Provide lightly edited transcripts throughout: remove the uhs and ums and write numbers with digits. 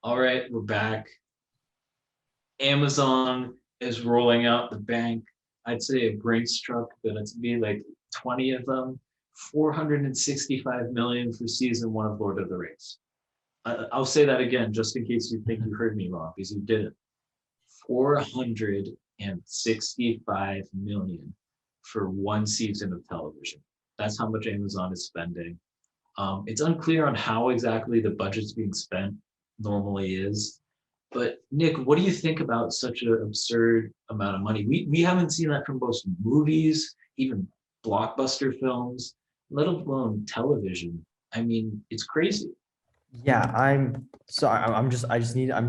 All right, we're back. Amazon is rolling out the bank. I'd say a Brinks truck, but it's be like 20 of them. 465 million for season one of Lord of the Rings. I'll say that again, just in case you think you heard me wrong, because you didn't. 465 million for one season of television. That's how much Amazon is spending. It's unclear on how exactly the budget's being spent normally is. But Nick, what do you think about such an absurd amount of money? We haven't seen that from most movies, even blockbuster films, let alone television. I mean, it's crazy. Yeah, I'm sorry. I'm just like, I'm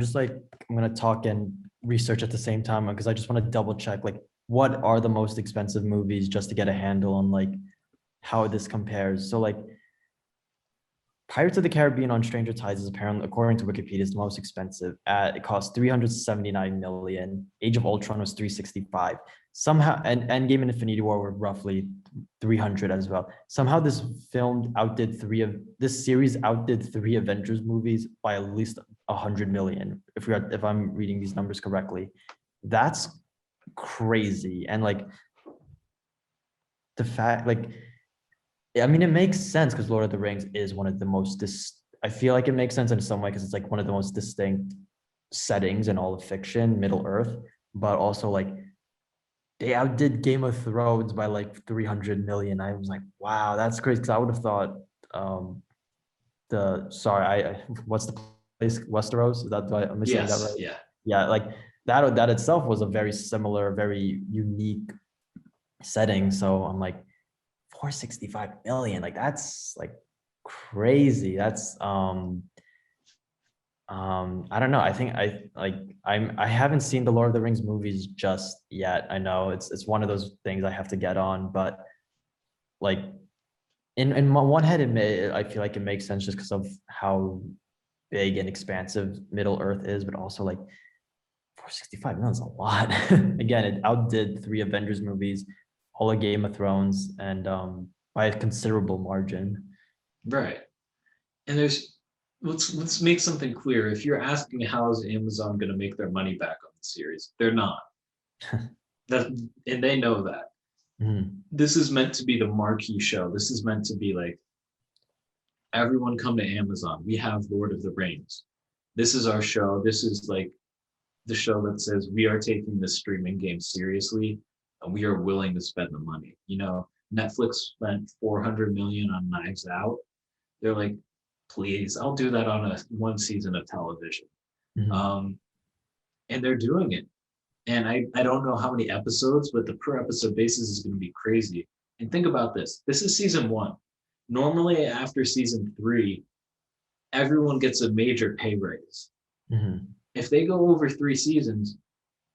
gonna talk and research at the same time because I just want to double check like what are the most expensive movies just to get a handle on like how this compares. So like Pirates of the Caribbean on Stranger Tides is apparently, according to Wikipedia, is the most expensive. It cost 379 million. Age of Ultron was 365. Somehow, and Endgame and Infinity War were roughly 300 as well. Somehow, this series outdid three Avengers movies by at least 100 million. If I'm reading these numbers correctly, that's crazy. And like the fact, like I mean, it makes sense because Lord of the Rings is one of the most I feel like it makes sense in some way because it's like one of the most distinct settings in all of fiction, Middle Earth, but also like they outdid Game of Thrones by like 300 million. I was like, wow, that's crazy. Because I would have thought what's the place? Westeros? Is that am I saying that Yes, right? yeah. Yeah, like that itself was a very similar, very unique setting. So I'm like, 465 million, like that's like crazy. That's I don't know. I think I haven't seen the Lord of the Rings movies just yet. I know it's one of those things I have to get on, but like in my one head I feel like it makes sense just because of how big and expansive Middle Earth is, but also like 465 million is a lot. Again, it outdid three Avengers movies, all of Game of Thrones, and by a considerable margin. Right. And there's let's make something clear. If you're asking how is Amazon going to make their money back on the series, they're not. That and they know that. Mhm. This is meant to be the marquee show. This is meant to be like everyone come to Amazon. We have Lord of the Rings. This is our show. This is like the show that says we are taking this streaming game seriously and we are willing to spend the money. You know, Netflix spent 400 million on Knives Out. They're like, please, I'll do that on a one season of television. Mhm. Um, and they're doing it. And I don't know how many episodes, but the per episode basis is going to be crazy. And think about this. This is season one. Normally after season three, everyone gets a major pay raise. Mhm. If they go over three seasons,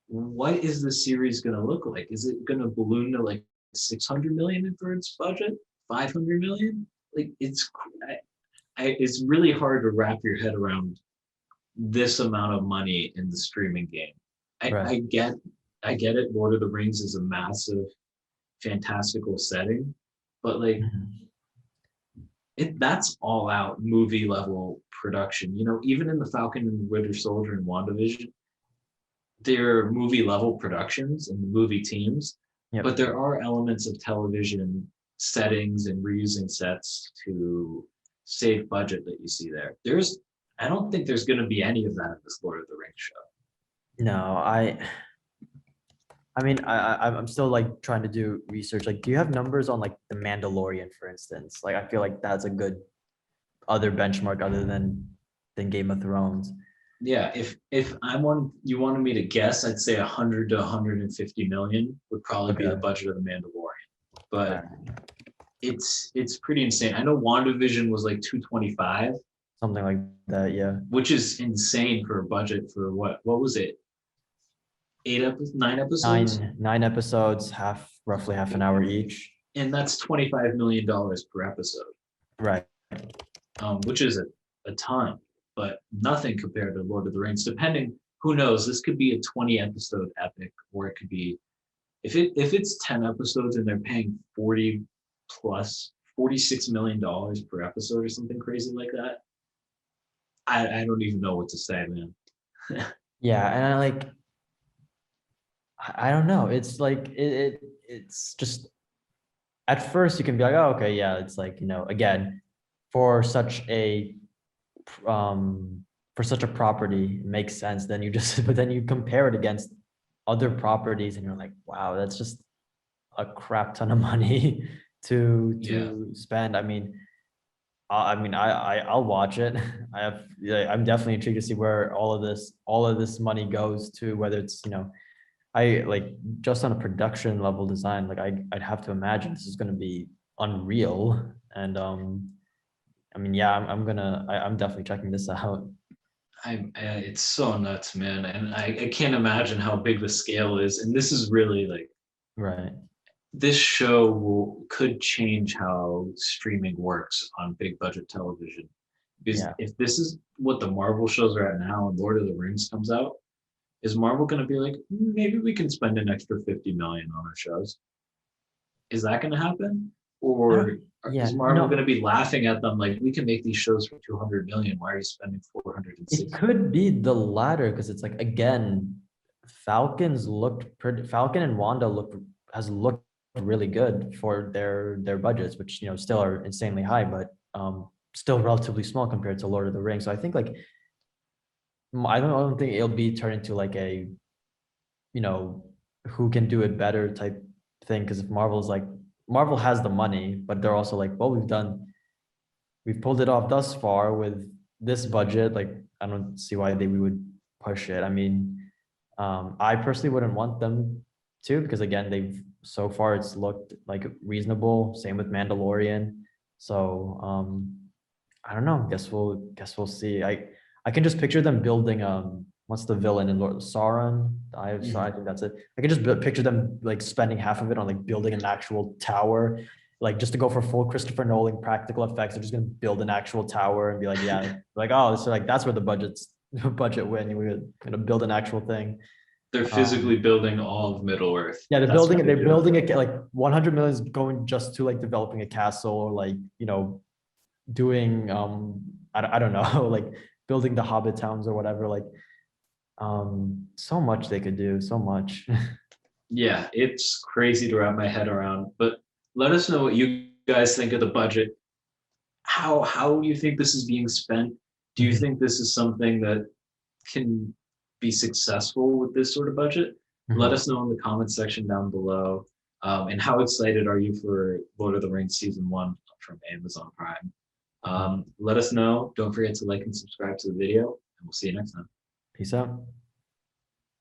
what is the series going to look like? Is it going to balloon to like 600 million for its budget? 500 million? Like it's really hard to wrap your head around this amount of money in the streaming game. I, Right. I get I get it. Lord of the Rings is a massive, fantastical setting, but like Mhm. that's all out movie level production. You know, even in the Falcon and the Winter Soldier and WandaVision, they're movie level productions and the movie teams, but Yep. there are elements of television settings and reusing sets to save budget that you see there. I don't think there's going to be any of that in this Lord of the Rings show. No, I mean, I'm still like trying to do research. Like, do you have numbers on like the Mandalorian, for instance? Like, I feel like that's a good other benchmark other than Game of Thrones. Yeah, if I'm on, you wanted me to guess, I'd say 100 to 150 million would probably be the Okay. budget of the Mandalorian. All But right. it's pretty insane. I know WandaVision was like 225, Something like that. Yeah. which is insane for a budget for what was it? 8 episodes, 9 episodes? Nine episodes, roughly half an hour each. And that's $25 million per episode, Right. which is a ton, but nothing compared to Lord of the Rings. Depending, who knows? This could be a 20 episode epic, or it could be if it's 10 episodes and they're paying 40 plus $46 million per episode or something crazy like that. I don't even know what to say, man. Yeah, and I don't know. It's like it's just at first you can be like, oh, okay, yeah, it's like, again, for such a um for such a property, it makes sense. Then you just but then you compare it against other properties and you're like, wow, that's just a crap ton of money Yeah. to spend. I'll watch it. I'm definitely intrigued to see where all of this money goes to, whether it's, I like just on a production level design, like I'd have to imagine this is going to be unreal. And yeah, I'm definitely checking this out. It's so nuts, man. And I can't imagine how big the scale is. And this is really like, Right. this show could change how streaming works on big budget television. Because Yeah. if this is what the Marvel shows are at now and Lord of the Rings comes out, is Marvel going to be like, maybe we can spend an extra 50 million on our shows? Is that going to happen? I don't, Or yeah, is Marvel going to no, be laughing at them like, we can make these shows for 200 million? Why are you spending it 460? could be the latter because it's like, again, Falcon and Wanda has looked really good for their budgets, which, still are insanely high, but still relatively small compared to Lord of the Rings. So I think like, I don't think it'll be turned into like a, you know, who can do it better type thing. Because if Marvel has the money, but they're also like, well, we've pulled it off thus far with this budget. Like, I don't see why we would push it. I personally wouldn't want them to, because again, they've so far it's looked like reasonable. Same with Mandalorian. So I don't know. Guess we'll see. I can just picture them building what's the villain in Lord Sauron? I think that's it. I can just picture them like spending half of it on like building an actual tower, like just to go for full Christopher Nolan practical effects. They're just gonna build an actual tower and be like, yeah, like, oh, so like that's where the budget went. We're gonna build an actual thing. They're Um, physically building all of Middle Earth. yeah, That's what they're they're doing. building it like 100 million is going just to like developing a castle, or like, doing I don't know, like building the Hobbit towns or whatever. Like so much they could do, so much. Yeah, it's crazy to wrap my head around. But let us know what you guys think of the budget. How do you think this is being spent? Do you Mhm, think this is something that can be successful with this sort of budget? Let mhm. us know in the comments section down below. And how excited are you for Lord of the Rings season 1 from Amazon Prime? Let us know. Don't forget to like and subscribe to the video, and we'll see you next time. Peace out.